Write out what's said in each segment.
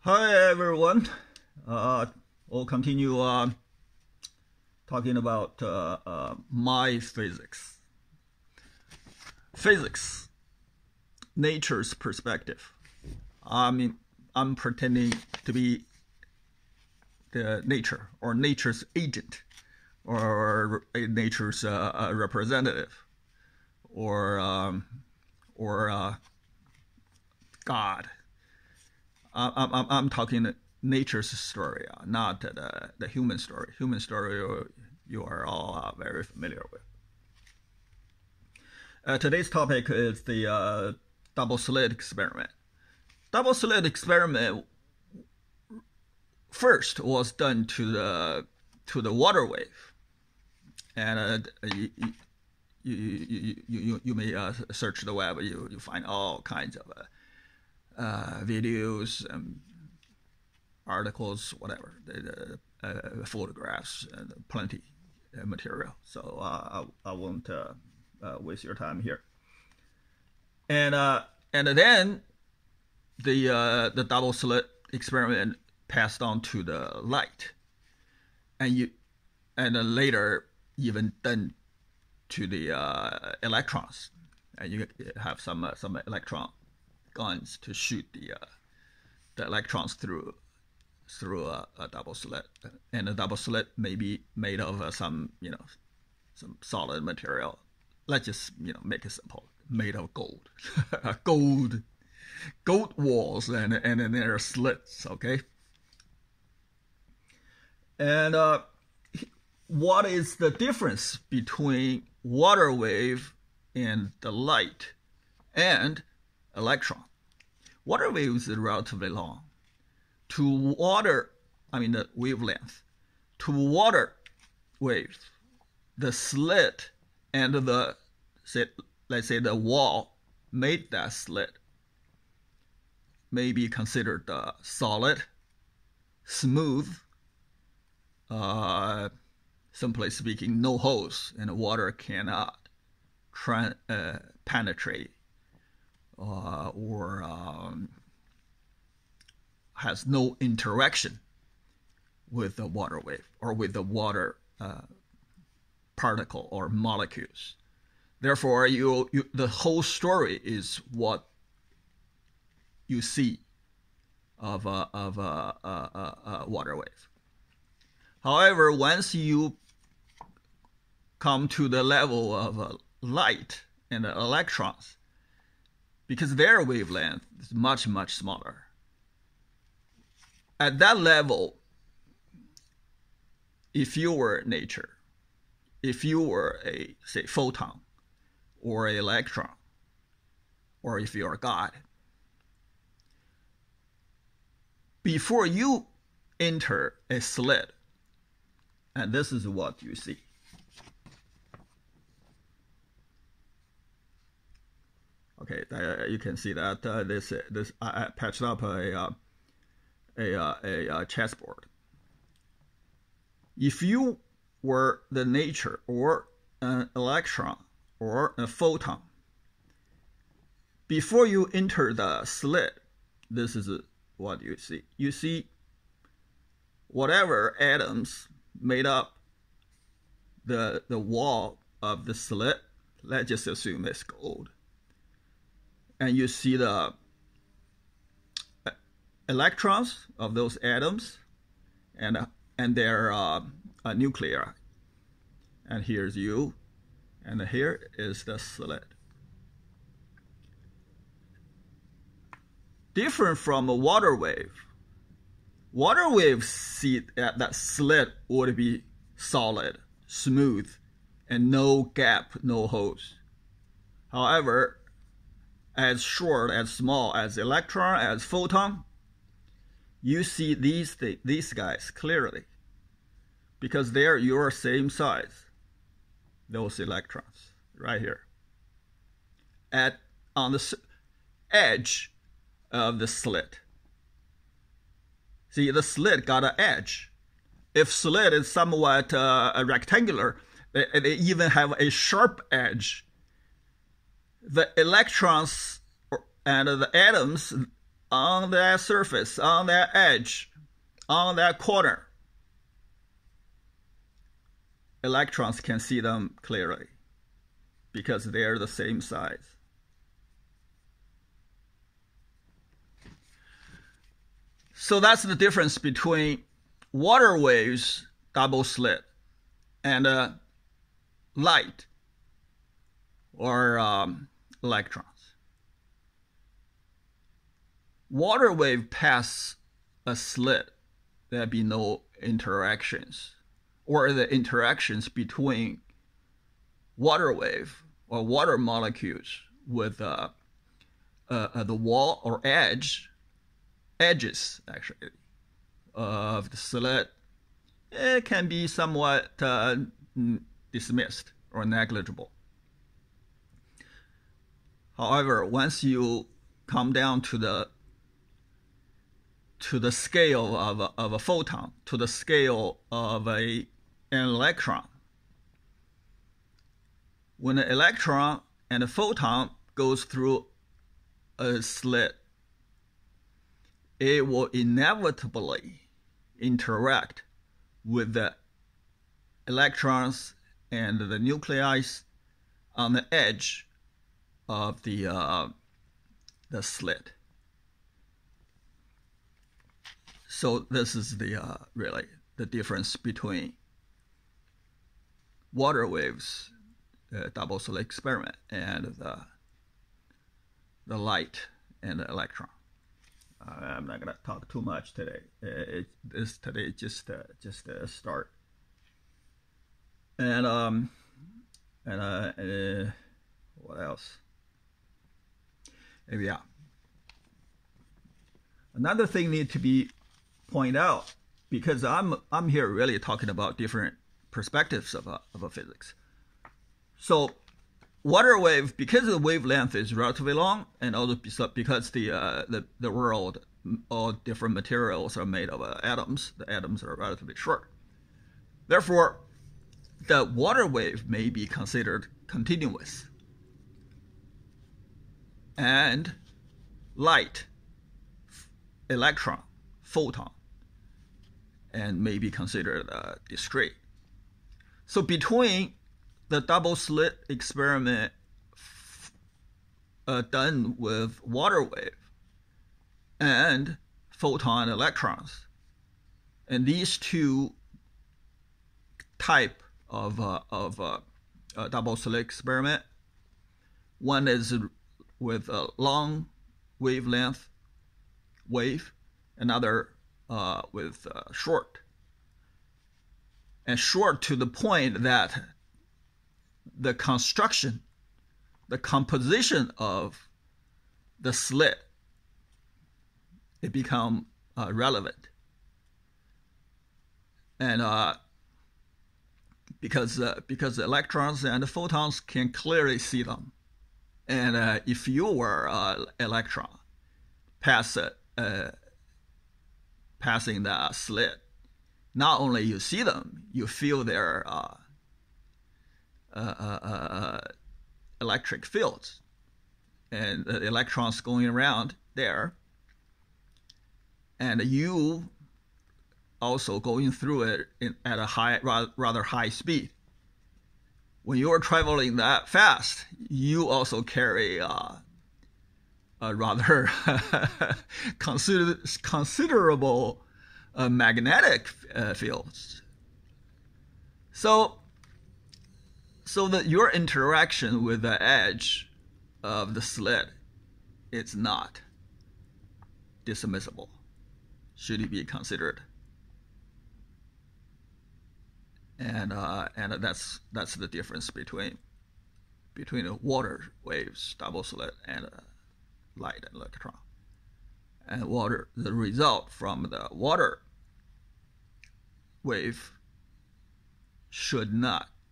Hi everyone. We'll continue talking about my physics. Physics, nature's perspective. I'm pretending to be the nature or nature's agent or nature's representative or God. I'm talking nature's story, not the human story. Human story you are all very familiar with. Today's topic is the double-slit experiment. Double-slit experiment first was done to the water wave, and you may search the web. You find all kinds of videos, articles, whatever, photographs, and plenty material. So I won't waste your time here. And then the double slit experiment passed on to the light, and then later even done to the electrons, and you have some electron guns to shoot the electrons through a double slit, and a double slit may be made of some solid material. Let's just make it simple, made of gold, gold walls, and then there are slits. Okay, and what is the difference between water wave and the light and electron? Water waves are relatively long. To water, the wavelength. To water waves, the slit and let's say the wall made that slit may be considered solid, smooth, simply speaking, no holes, and water cannot penetrate or has no interaction with the water wave or with the water particle or molecules. Therefore, the whole story is what you see of a water wave. However, once you come to the level of light and the electrons, because their wavelength is much, much smaller. At that level, if you were nature, if you were a, say, photon or an electron, or if you're God, before you enter a slit, and this is what you see. Okay, you can see that this I patched up a chessboard. If you were the nature or an electron or a photon, before you enter the slit, this is what you see. You see whatever atoms made up the wall of the slit. Let's just assume it's gold. And you see the electrons of those atoms and their nuclei. And here's you, and here is the slit. Different from a water wave. Water waves see that slit would be solid, smooth, and no gap, no holes. However, as short, as small as electron, as photon, you see these guys clearly because they're your same size. Those electrons right here, on the edge of the slit. See, the slit got an edge. If slit is somewhat rectangular, they even have a sharp edge. The electrons and the atoms on that surface, on that edge, on that corner, electrons can see them clearly because they are the same size. So that's the difference between water waves, double slit, and light or electrons. Water wave pass a slit, there'd be no interactions, or the interactions between water wave or water molecules with the wall or edges actually of the slit, it can be somewhat dismissed or negligible. However, once you come down to the scale of a photon, to the scale of an electron, when an electron and a photon goes through a slit, it will inevitably interact with the electrons and the nuclei on the edge of the slit. So this is the really the difference between water waves, the double slit experiment, and the light and the electron. I'm not gonna talk too much today. Today just a start. And what else? Yeah. Another thing need to be pointed out, because I'm here really talking about different perspectives of a physics. So water wave, because the wavelength is relatively long, and also because the world, all different materials are made of atoms, the atoms are relatively short. Therefore, the water wave may be considered continuous, and light, electron, photon, and may be considered discrete. So between the double slit experiment done with water wave and photon electrons, and these two type of double slit experiment, one is with a long wavelength wave, another with short, and short to the point that the construction, the composition of the slit, it become relevant. And because the electrons and the photons can clearly see them, and if you were an electron passing the slit, not only you see them, you feel their electric fields, and the electrons going around there, and you also going through it at a rather high speed. When you are traveling that fast, you also carry a rather considerable magnetic fields. So that your interaction with the edge of the slit is not dismissible, should it be considered. And that's the difference between the water waves, double slit, and light and electron. And the result from the water wave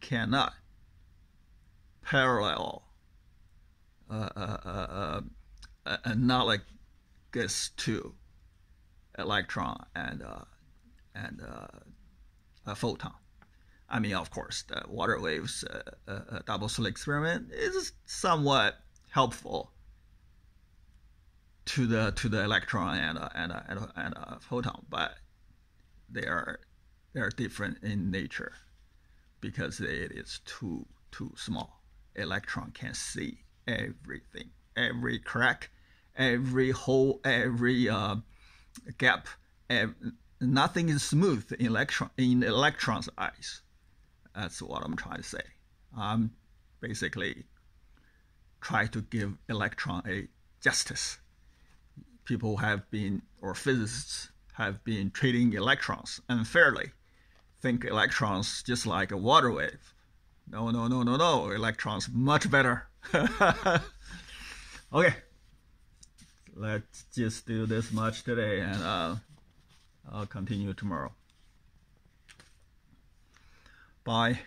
cannot parallel analogous to electron and a photon. I mean, of course, the water waves double slit experiment is somewhat helpful to the electron and a photon, but they are different in nature because it is too small. Electron can see everything, every crack, every hole, every gap. Nothing is smooth in electron's eyes. That's what I'm trying to say. I'm basically try to give electron a justice. People have been, or physicists have been treating electrons unfairly. Think electrons just like a water wave. No. Electrons much better. Okay. Let's just do this much today, and I'll continue tomorrow. Bye.